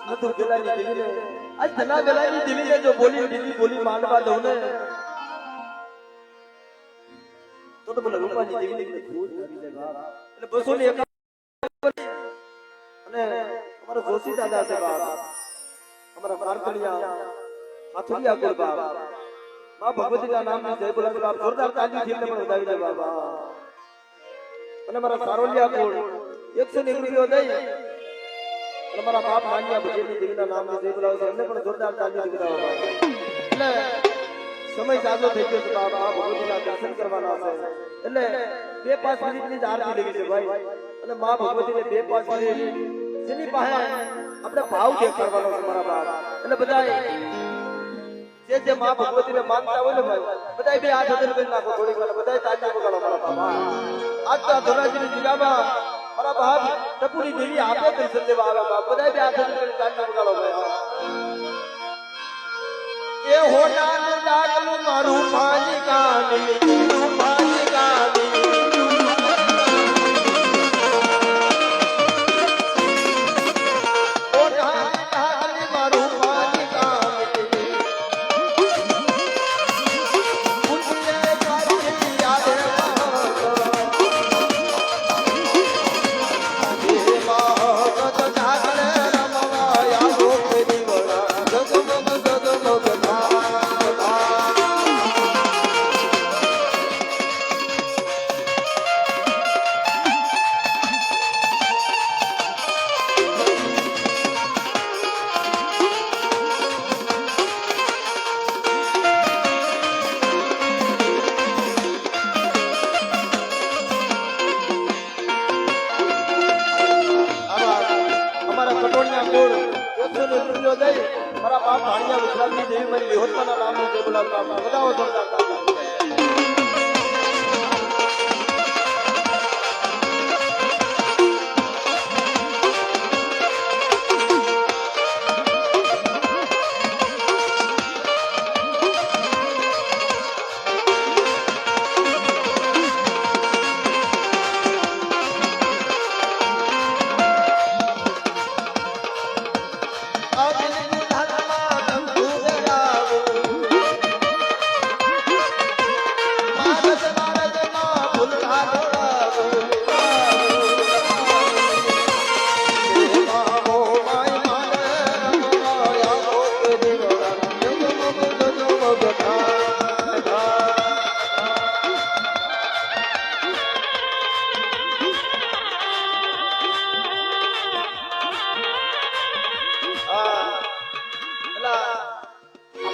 નતું ગેલાની દેવીને આજ ધના ગેલાની દેવીને જો બોલી દીધી બોલી માનવા દઉં ને તો મને રૂપાની દેવીને ભૂત કરી દે બાપ એટલે 251 અને અમારા જોશી દાદા છે બાપ અમારા મારકડિયા માથુરિયા કોર બાપ માં ભગવતીના નામની જય બોલાવે બાપ જોરદાર તાલીથી એમને પણ વધાવી દે બાબા અને મારા સારોલિયા કોર 101 રૂપિયો દઈ અને મારા બાપ માન્યા ભજેની દેવીના નામની જય બોલાવે છે એમને પણ જોરદાર તાલીથી વધાવો એટલે સમય જાજો થઈ ગયો છે બાપ આ ભગવતીના દર્શન કરવાના છે એટલે 2-5 મિનિટની જ આરતી લેવી છે ભાઈ અને માં ભગવતીને 2-5 મિનિટ જેની પાસે આપણે ભાવ દેખાડવાનો છે મારા બાપ એટલે બધા જે માં ભગવતીને માનતા હોય ને ભાઈ બધા બે હાથ હજાર કરી નાખો થોડીક વાર બધા તાળી વગાડો મારા બાપા આજ તો ધોરાજીની જિલ્લામાં મારા બાપ ટપુરી દેવી આપે દર્શન દેવા આવે બાપ બધા બે હાથ હજાર કરી તાળી વગાડો ભાઈ એ હોટાનું ડાકલું મારું પાણી કાની પાણી કાની મારા બાપ ભાણિયા વિશ્રામની દેવી મારી વિહોતમાના નામની જય બોલાવતા બધા જોરદાર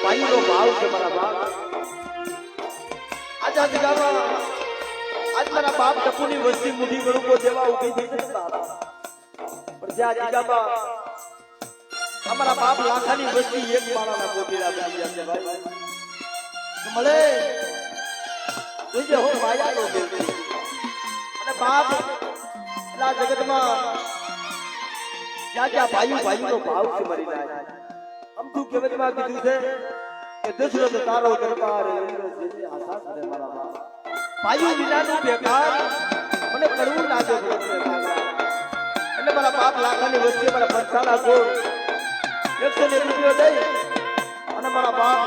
ભાઈનો ભાવ છે મારા બાપ આજ જગામાં આજ મારા બાપ ટપુની વસ્તી મુઠી ગણુકો જેવા ઉભી થઈ છે પણ જ્યાં જગામાં અમારા બાપ લાખાની વસ્તી એક માળાના કોટીલા બની ગયા છે ભાઈ મળે જોજે હો માયાનો દેવ અને બાપ આ જગતમાં જ્યાં જ્યાં ભાઈનો ભાવ છે મરી જાય અમથું કહેવતમાં કીધું છે કે દશરથ તારો દરબાર જેની આશા કરે મારા બાપ ભાઈઓ વિનાનું બેકાર મને કડવું લાગે છે એટલે મારા બાપ લાખાની વચ્ચે મારા પંચાલા ગોળ 101 રૂપિયો દઈ અને મારા બાપ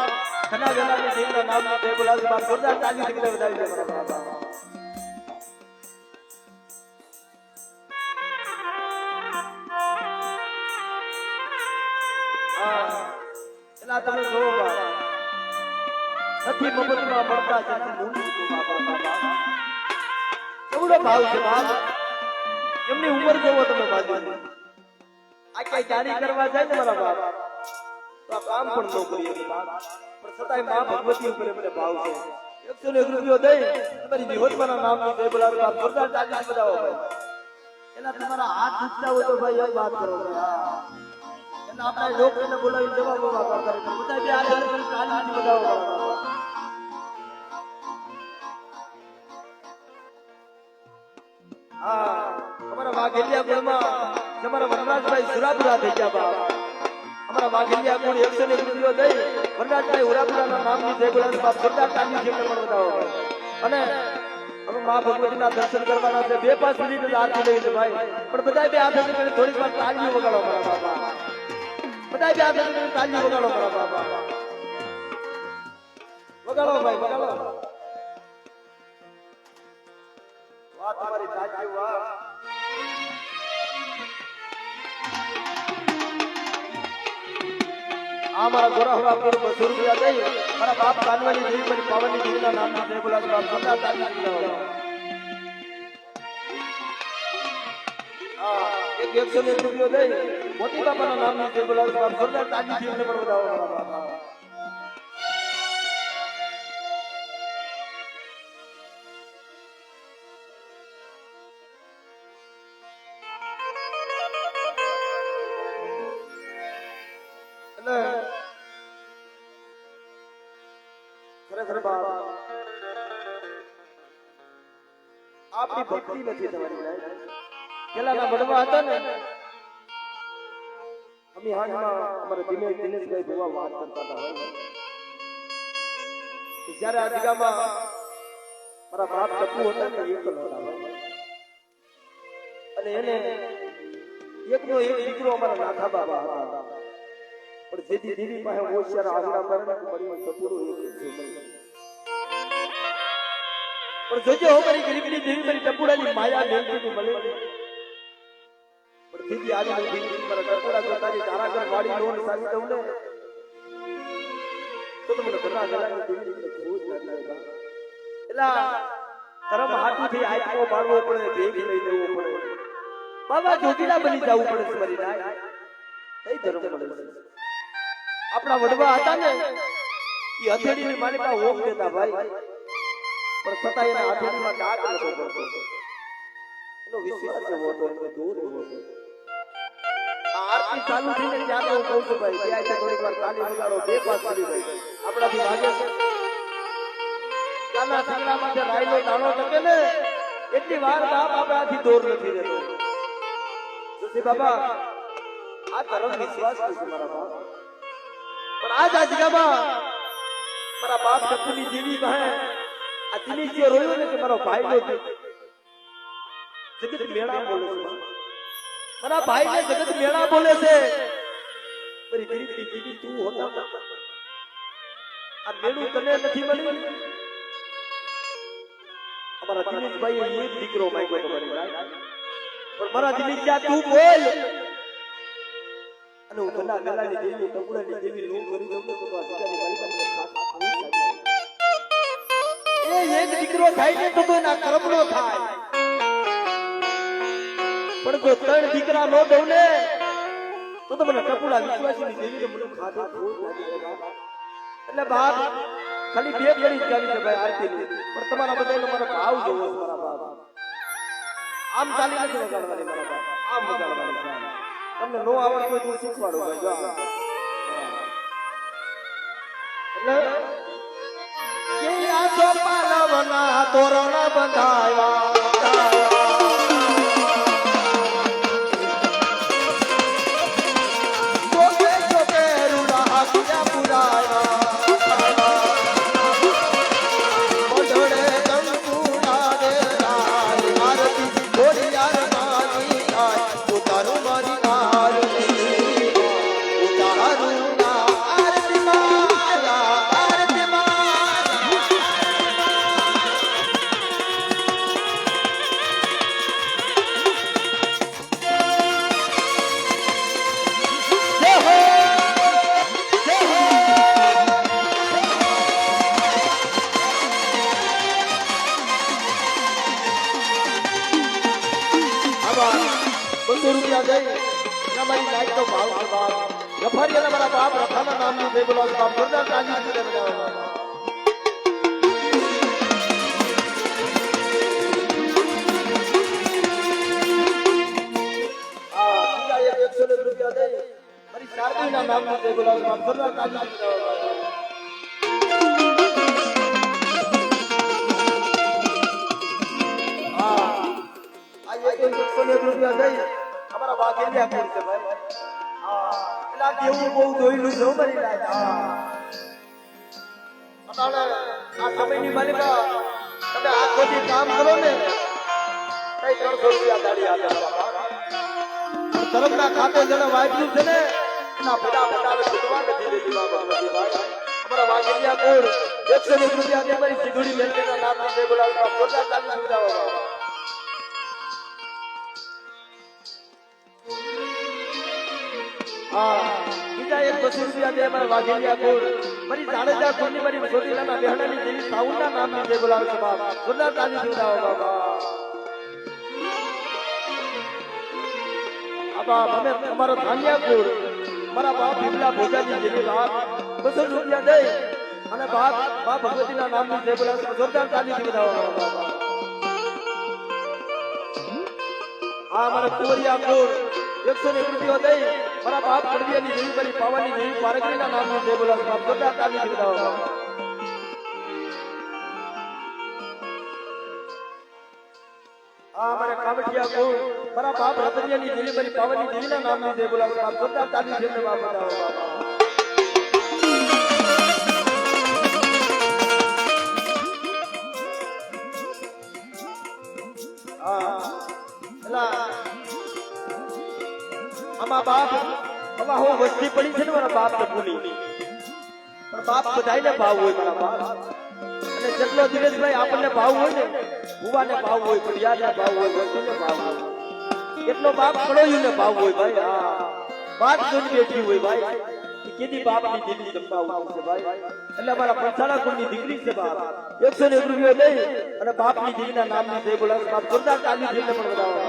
ઘણા વેલાની દેવના નામનો જય બોલાવી બાપ જોરદાર તાળી થી વધાવી દે મારા બાપ એલા તમે જો નથી મફતમાં મળતા છે કેવડો ભાવ છે બાપ એમની ઉંમર જોવો તમે બાજુ આ કઈ જાણી કરવા જાય ને મારા બાપ તો આ કામ પણ ન કરીએ બાપ પણ છતાંય માં ભગવતી ઉપર એમને ભાવ છે 101 રૂપિયો દઈ તમારી વિહોતમાના નામની જય બોલાવે બાપ જોરદાર તાળી બજાવો ભાઈ એલા તમારા હાથ દુખતા હોય તો ભાઈ એક વાત કરો એટલે આપણે લોકોને બોલાવી જવાબ આપવા કરે બધા બે હાથ કરી તાળી બજાવો હા અમારા વાઘેલિયા ગુણમાં તમારા વનરાજભાઈ સુરાપુરા થઈ ગયા બાપ અમારા વાઘેલિયા ગુણ 101 રૂપિયો દઈ વનરાજભાઈ ઉરાપુરાના નામની જય બોલાવે બાપ જોરદાર તાળી થી પણ બતાવો અને અમે માં ભગવતીના દર્શન કરવાના છે 2-5 મિનિટ આરતી લેવી છે ભાઈ પણ બધા બે હાથ કરી થોડીક વાર તાળી વગાડો મારા બાપા બધા જ આ તાલી વગાડો મારા બાબા, વગાડો ભાઈ વગાડો. વાહ તમારી તાજી વાહ. આ મારા ગોરાહવા પર 200 રૂપિયા દઈ મારા બાપ કાનવાની દેવી મારી પાવનની દેવીના નામની જય બોલા બાપ સદા તારી દીધા. આ એક 101 રૂપિયો દઈ મોટી બાપાના નામની જય બોલા બાપ સદા તારી દેવીને પણ વધાવો મારા બાપા. ખરેખર બાપ આપની ભક્તિ નથી તમારી. પેલાના વડવા હતા ને, અમે હાજમાં અમારા દિનેશભાઈ ભેવા વાત કરતા હતા કે જ્યારે આ જગ્યામાં મારા બાપ ટપુ હતા ને, એકલ હતા અને એને એકનો એક દીકરો અમારા નાથા બાબા હતા. પણ જેથી દેવી પાસે હોશિયાર આગળ પર મળ્યો ટપુરો એક પણ જોજે હો મારી ગરીબની દેવી મારી ટપુડાની માયા મેલતી મળે. પણ દીદી આવી નથી મારા ટપુડા જો તારી કારાગર વાળી લોન સાવી દઉં ને તો મને ઘરના ઘરાની દેવીને ખૂબ લાગે. એલા ધર્મ હાથુથી આત્મો મારવો પડે, ભેગ લઈ લેવો પડે, બાબા જોગીલા બની જવું પડે છે મારી નાય. કઈ ધર્મ મળે છે? આપણા વડવા હતા ને એ હથેળીની માની પાસે ઓક દેતા ભાઈ, પણ છતાં એના હથેળીમાં ડાક નતો પડતો. એનો વિશ્વાસ એવો હતો, એનો દૂર એવો હતો. આ આરતી ચાલુ થઈને ત્યારે હું કહું છું ભાઈ ત્યાં છે થોડીક વાર તાલી વગાડો, 2 પાસ કરી ભાઈ આપણાથી લાગે છે. ત્યાંના ઠંડામાં જે રાયલો દાણો ટકે ને એટલી વાર બાપ આપણાથી દૂર નથી રહેતો. જોશી બાબા આ ધર્મ વિશ્વાસ નથી મારા બાપ. પણ આજ આ જગ્યામાં મારા બાપ ટપુની દેવી બહે આ દિનેશ જે રોયો ને કે મારો ભાઈ નો જગત મેળા બોલે છે, મારા ભાઈ ને જગત મેળા બોલે છે. મારી ગરીબની દેવી તું હોતા આ મેળું તને નથી મળ્યું. અમારા દિનેશભાઈએ એક દીકરો માંગ્યો તમારી ભાઈ, પણ મારા દિનેશ તું બોલ અને હું ભલા ગલાની દેવી ટપુડાની દેવી નું કરી દઉં તો આ દીકરાની માલિકાને ખાસ એ એક દીકરો થાય ને તો એના કર્મનો થાય. પણ જો 3 દીકરા નો દઉં ને તો મને ટપુડા વિશ્વાસની દેવીને મને ખાધો ખૂબ લાગી જાય. એટલે બાપ ખાલી 2 ઘડી જ ગાવી છે ભાઈ આરતીની, પણ તમારા બધાનો મને ભાવ જોવો છે મારા બાપ. આમ ચાલી નથી વગાડવાની મારા બાપ, આમ વગાડવાની. તમને નો આવડતું હોય તો શીખવાડું ભાઈ. જો એટલે કે આ ચોપાલવના તોરણ બંધાયા રૂપિયા દઈ મારી લાઈક તો ભાવ છે બાપ. રફારી મારા બાપ રફાના નામની જય બોલો બાપ જોરદાર તાલી દીધે બધા. રૂપિયા દઈ મારી શારદીના નામની જય બોલો બાપ જોરદાર તાલી દીધે. રૂપિયા દઈ અમારા વાઘેલિયા કોણ છે ભાઈ. એલા દેવું બહુ જોઈલું છે મારી લાજ. અટાણે આ સમયની માલિકા તમે આખોથી કામ કરો ને કઈ 300 રૂપિયા દાડી આપે. ધર્મના ખાતે જેને વાંચ્યું છે ને ના પેલા બતાવે છૂટવા નથી દેતી બા ભગવતી ભાઈ અમારા વાઘેલિયા કોડ 101 રૂપિયા દે મારી સિધુડી મેલડીના નામની જય બોલાવ બાપ જોરદાર તાલી સુધાવો બાપ બીજા 120 રૂપિયા દે અમારા વાઘેલિયા કોડ મારી જાડેજા કોડની મારી છોટીલાના બેહણાની દેવી સાઉન્ડના નામની જય બોલાવ બાપ જોરદાર તાલી સુધાવો બાપ બાપ અમે તમારો ધાન્યાકુર મારા બાપ ભીમલા ભોજાજી જેવી વાત 200 રૂપિયા દે અને બાપ ભગવતીના નામની જય બોલાવ જોરદાર તાલીથી વધાવો મારા કુંવરિયાકુર 101 રૂપિયા દે મારા બાપ કડવિયાની જેવી બની પાવાની જેવી પારગરીના નામની જય બોલાવ જોરદાર તાલીથી વધાવો हमारे कावटिया को बड़ा बाप रतनिया नी दिली बड़ी पावनी दिली ना नाम दे बोला बाप जोरदार ताली से बाप बताओ बाबा हमा बाप हमा हो वस्ती पड़ी छे ने मारा बाप तपुनी पर बाप बधाई ने भाव होय मारा बाप અને જેટલો દિનેશભાઈ આપણને ભાવ હોય ને ભુવાને ભાવ હોય પડિયાને ભાવ હોય વસ્તીને ભાવ હોય એટલો બાપ કડોયુને ભાવ હોય ભાઈ હા વાત જોઈ બેઠી હોય ભાઈ કે કેદી બાપની દીદી સંભાવ છે ભાઈ એટલે અમારા પંચાળા કુળની દીકરી છે બાપ 101 રૂપિયા દે અને બાપની દીકરીના નામની જય બોલાવ બાપ જોરદાર તાલી થઈને પણ બતાવો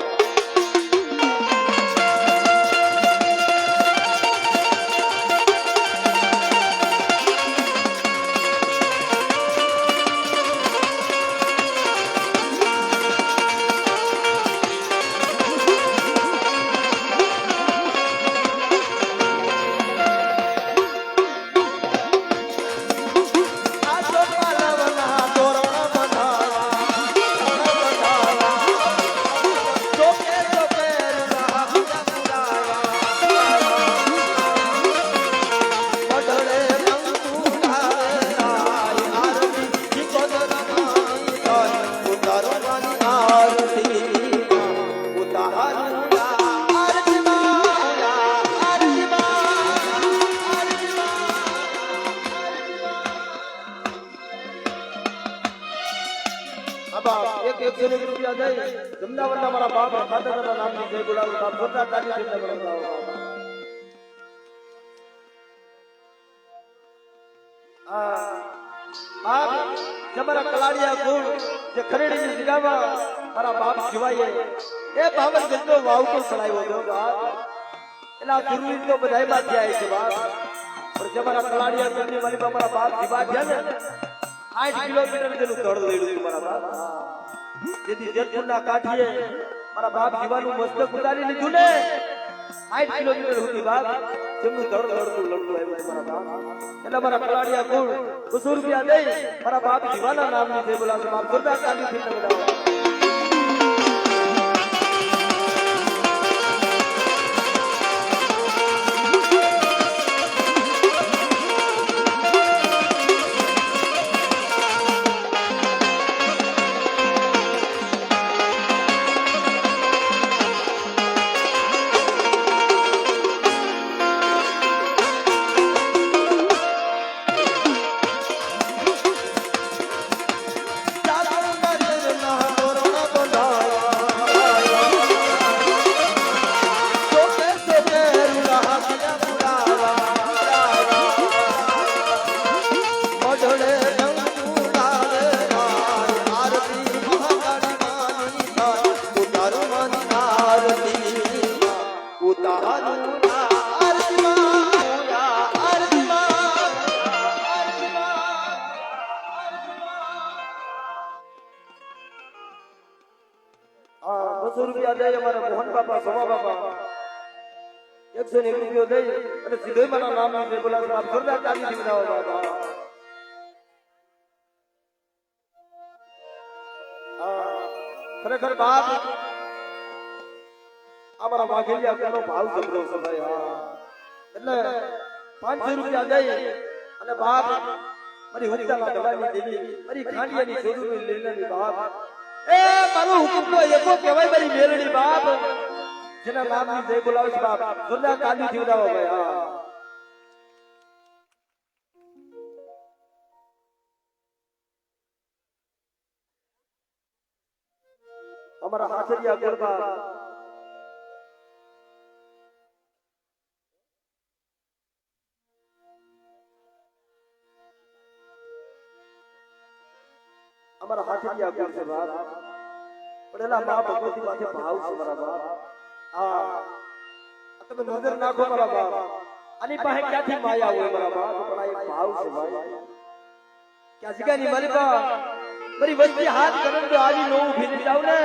રૂપિયા દઈ જમનાવરના મારા બાપ ખાતરના નામની જય બોલાવો બાપ જોરદાર તાલી થી બોલાવો આપ તમારા કલાડિયા ગુણ જે ખરેડીની જગ્યામાં મારા બાપ જીવાય એ બાવન ગંજો વાવતો ચડાવ્યો જો બાપ એલા ગુરુજી તો બધાયમાં થયા છે બાપ પણ તમારા કલાડિયા ગુણની મારી મારા બાપ જીવા થયા ને 8 કિલોમીટર જેનું દોડ લેડું મારા બાપ જેથી જેતપુરના કાઠીએ મારા બાપ જીવાનું મસ્તક ઉતારી લીધું ને 8 કિલોમીટર સુધી બાપ જેમનું દોડતું લડતું આવ્યું મારા બાપ એટલે મારા કલાડિયા ગુણ 200 રૂપિયા દઈ મારા બાપ જીવાના નામની જય બોલાવો બાપ જોરદાર તાલી થી બોલાવો રૂપિયા દઈ અમારા મોહન બાપા સોમા બાપા 101 રૂપિયા દઈ અને સીધો મારા નામની જય બોલાવો બાપ જોરદાર તાલી થી વધાવો બાપા ખરેખર બાપ અમારા વાઘેલિયા કોનો ભાવ જબરો છે ભાઈ હા એટલે 500 રૂપિયા દઈ અને બાપ મારી હુક્તાના દવાની દેવી મારી ખાંડિયાની છોડુની લીલાની બાપ એ મારો હુકમનો એકો કહેવાય મારી મેલડી બાપ જેના નામની જય બોલાવે બાપ જોરદાર તાલી થી વધાવો ભાઈ હા અમારા હાથરિયા ગરબા અમારા હાથરિયા ગુણ છે બાપ પડેલા મા ભગવતી માથે ભાવ છે મારા બાપ આ તમે નજર નાખો મારા બાપ આની પાસે ક્યાંથી માયા હોય મારા બાપ પણ આ ભાવ છે ભાઈ ક્યાં જગ્યાની માલિકા મારી વચ્ચે હાથ કરે તો આવી નો ઊભી જાવ ને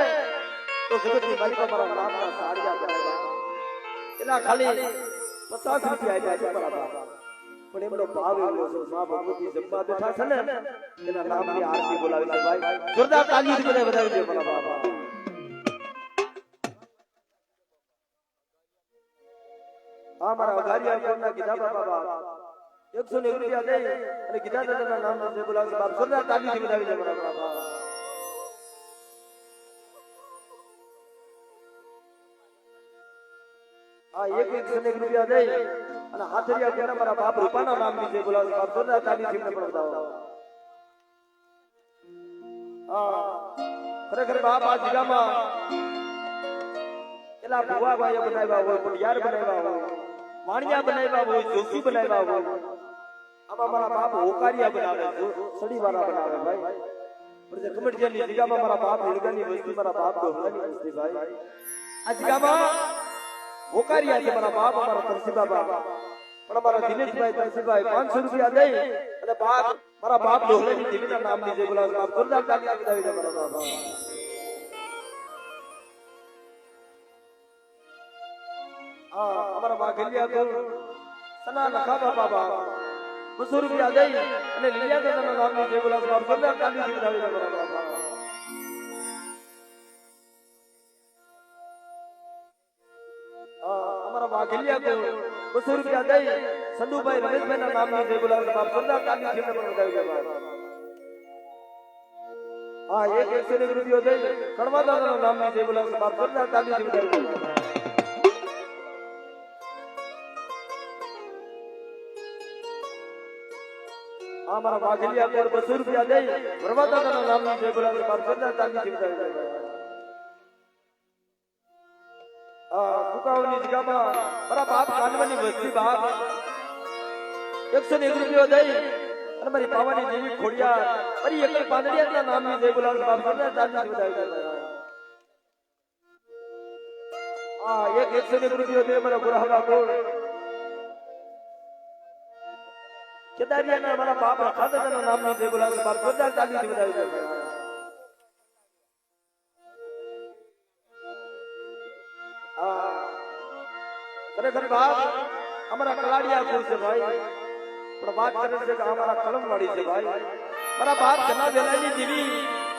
તો જગતની માલિકા મારા નામના સાડિયા બનાવ્યા એના ખાલી 50 રૂપિયા આપ્યા છે મારા બાપ પણ એમનો ભાવ એવો છે મા ભગવતી જમવા બેઠા છે ને એના નામની આરતી બોલાવી છે ભાઈ જોરદાર તાલીથી મને વધાવી દે મારા બાપ હા મારા અઘારિયા કોણના કીધા બાબા 100 રૂપિયા દે અને કીધા દાદાના નામના જે બોલાવે બાપ જોરદાર તાલીથી વધાવી દે મારા બાપ હા 100 રૂપિયા દે અને હાથરિયા કોણના મારા બાપ રૂપાના નામની જે બોલાવે બાપ જોરદાર તાલીથી મને પણ બતાવો હા ખરેખર બાપ આ જગ્યામાં એલા ભુવા ભાઈએ બનાવ્યા હોય કોડિયાર બનાવ્યા હોય વાણિયા બનાવ્યા હોય જોશી બનાવ્યા હોય આમાં મારા બાપ હોકારિયા બનાવે સડી વાળા બનાવે ભાઈ પણ જે કમેડિયનની જગ્યામાં મારા બાપ હિલગાની વસ્તી મારા બાપ ડોહલાની વસ્તી ભાઈ આ જગ્યામાં હોકારિયા છે મારા બાપ મારા તરસી બાબા પણ મારા દિનેશભાઈ તરસીભાઈ 500 રૂપિયા દે અને બાપ મારા બાપ ડોહલાની દેવીના નામની જે બોલાવે બાપ જોરદાર તાલી બતાવી દે મારા બાપ हमारा मागलिया को सना लखा बाबा 200 रुपया दे અને લીયા દાદાના નામની જે બોલા બાપ જોરદાર તાલીથી વધાવી દે મારા બાપ हमारा मागलिया को 200 रुपया दे સંધુભાઈ રમેશભાઈના નામની જે બોલા બાપ જોરદાર તાલીથી વધાવી દે બાપ હા 100 રૂપિયા દે કણવા દાદાના નામની જે બોલા બાપ જોરદાર તાલીથી વધાવી દે हमारा वाघलिया को 200 रुपया दे प्रभाता का नाम जय बोला बाप जोरदार ताली से बताया फुकावनी जगह मारा बाप कानवनी वस्ती बाप 101 રૂપિયો દે અને મારી પાવાની દેવી ખોડિયા મારી એકલ પાંદડિયાના નામની જય બોલા બાપ જોરદાર તાલી से बताया एक 101 રૂપિયો દે મારા ગુરાહલા કોળ કેદારિયાના મારા બાપ ખાદાના નામની જે બોલાવે બાપ જોરદાર તાલીથી વધાવી દે ખરેખર બાપ અમારા કલાડિયા કુળ છે ભાઈ પણ વાત કરે છે કે અમારા કલમ વાળી છે ભાઈ મારા બાપ ઘણા વેલાની દેવી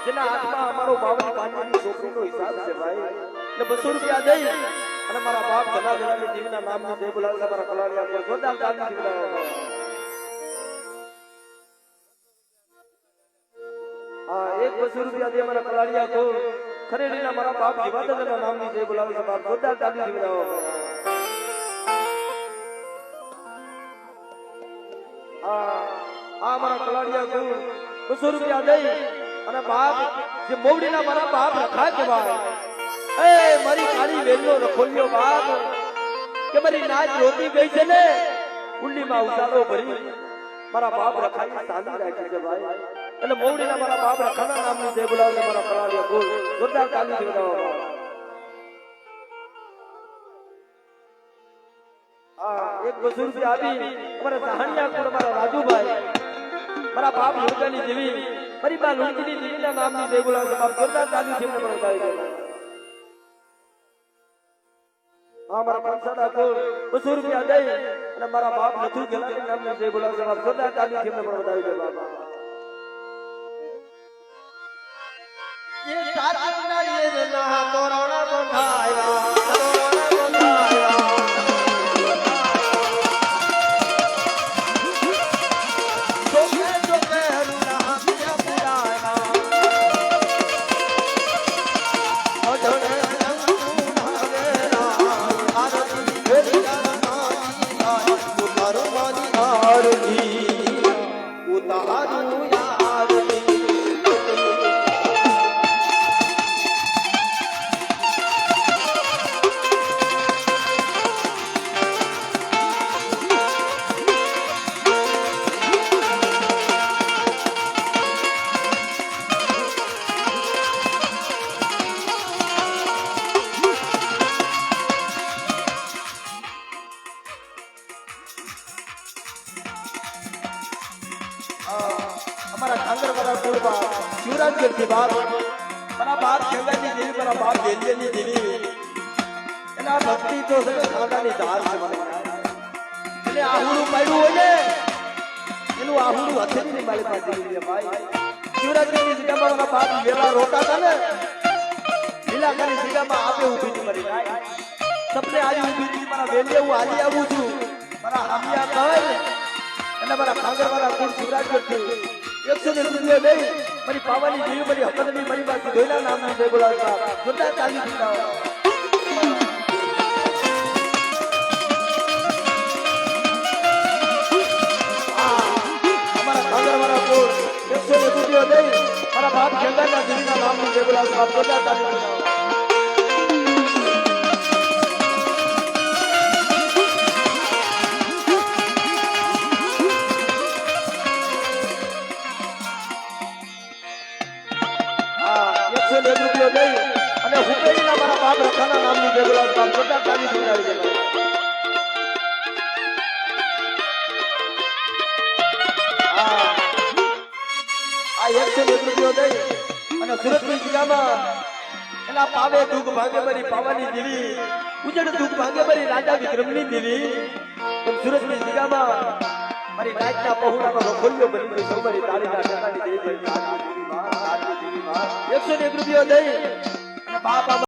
જેના હાથમાં અમારો 52 પાંચની છોકરીનો હિસાબ છે ભાઈ એટલે 200 રૂપિયા દે અને મારા બાપ ઘણા વેલાની દેવીના નામની જે બોલાવે અમારા કલાડિયા કુળ જોરદાર તાલીથી વધાવે एक 200 रुपया दे मारा कलाड़िया को खरेडीना मारा बाप जीवादाना नामनी जय बोलावे છે બાપ જોરદાર તાલી બજાવો આ મારા કલાड़िया को 200 રૂપિયા દે અને બાપ જે મોવડીના મારા બાપ રખા કે ભાઈ એ મારી કાળી વેલનો રખોલિયો બાપ કે મારી નાચ રોતી ગઈ છે ને કુંડીમાં ઉતારો ભરી મારા બાપ રખાઈ સાંધી રાખી છે ભાઈ એટલે મોવડીના મારા બાપ રખાના નામની જય બોલાવે મારા કલાડિયા બોલ જોરદાર તાલીથી બજાવો એક 200 રૂપિયા આપી અમારા સહાણિયા કુળ મારા રાજુભાઈ મારા બાપ લુણકાની દેવી મારી બા લુણકીની દેવીના નામની જય બોલાવે બાપ જોરદાર તાલીથી મને બતાવી દે મારા પંચાડા કુળ 200 રૂપિયા દે અને મારા બાપ નથુ ગેલાની નામની જય બોલાવે બાપ જોરદાર તાલીથી મને બતાવી દે બાપ ये साजना ये ना तोरण बंधाया શિવરાજગઢથી બાપ મારા બાપ ખેગાની દેવી મારા બાપ વેલિયાની દેવી એના ભક્તિ તો છે ખાંડાની ધાર છે મને એટલે આહુડું પાડ્યું હોય ને એનું આહુડું હથેળીની મારી પાસે દીધી ભાઈ શિવરાજગઢની જગ્યામાં મારા બાપ વેલા રોતા હતા ને લીલાકાની જગ્યામાં આપે ઊભી હતી મારી નાય સપને આજે ઊભી હતી મારા વેલિયા હું હાલી આવું છું મારા હામિયા કહે અને મારા ખાંગરવાળા કુળ શિવરાજગઢથી 100 રૂપિયા દઈ મારી પાવાની દેવી મારી હકતની મારી પાસે ધોઈલા નામની જય બોલાવતા જોતા ચાલી દીધા અમારા ખાંગરવાળા કુળ 100 રૂપિયા દઈ મારા બાપ ખેગાના દેવીના નામની જય બોલાવતા જોતા ચાલી દીધા રૂપિયો દઈ અને હુપેડીના મારા બાપ રખાના નામની જય બોલાવતા જોતા ચાલી દીધા આ 101 રૂપિયો દઈ અને સુરતની જગ્યામાં એના પાવે દુઃખ ભાગે મારી પાવાની દેવી ઉજળ દુઃખ ભાગે મારી રાજા વિક્રમની દેવી સુરતની જગ્યામાં મારી નાચના પહોળાનો રખોલિયો બની ગઈ સૌ મારી તારીના ટકાની દેવી 101 રૂપિયો દઈ અને બાપ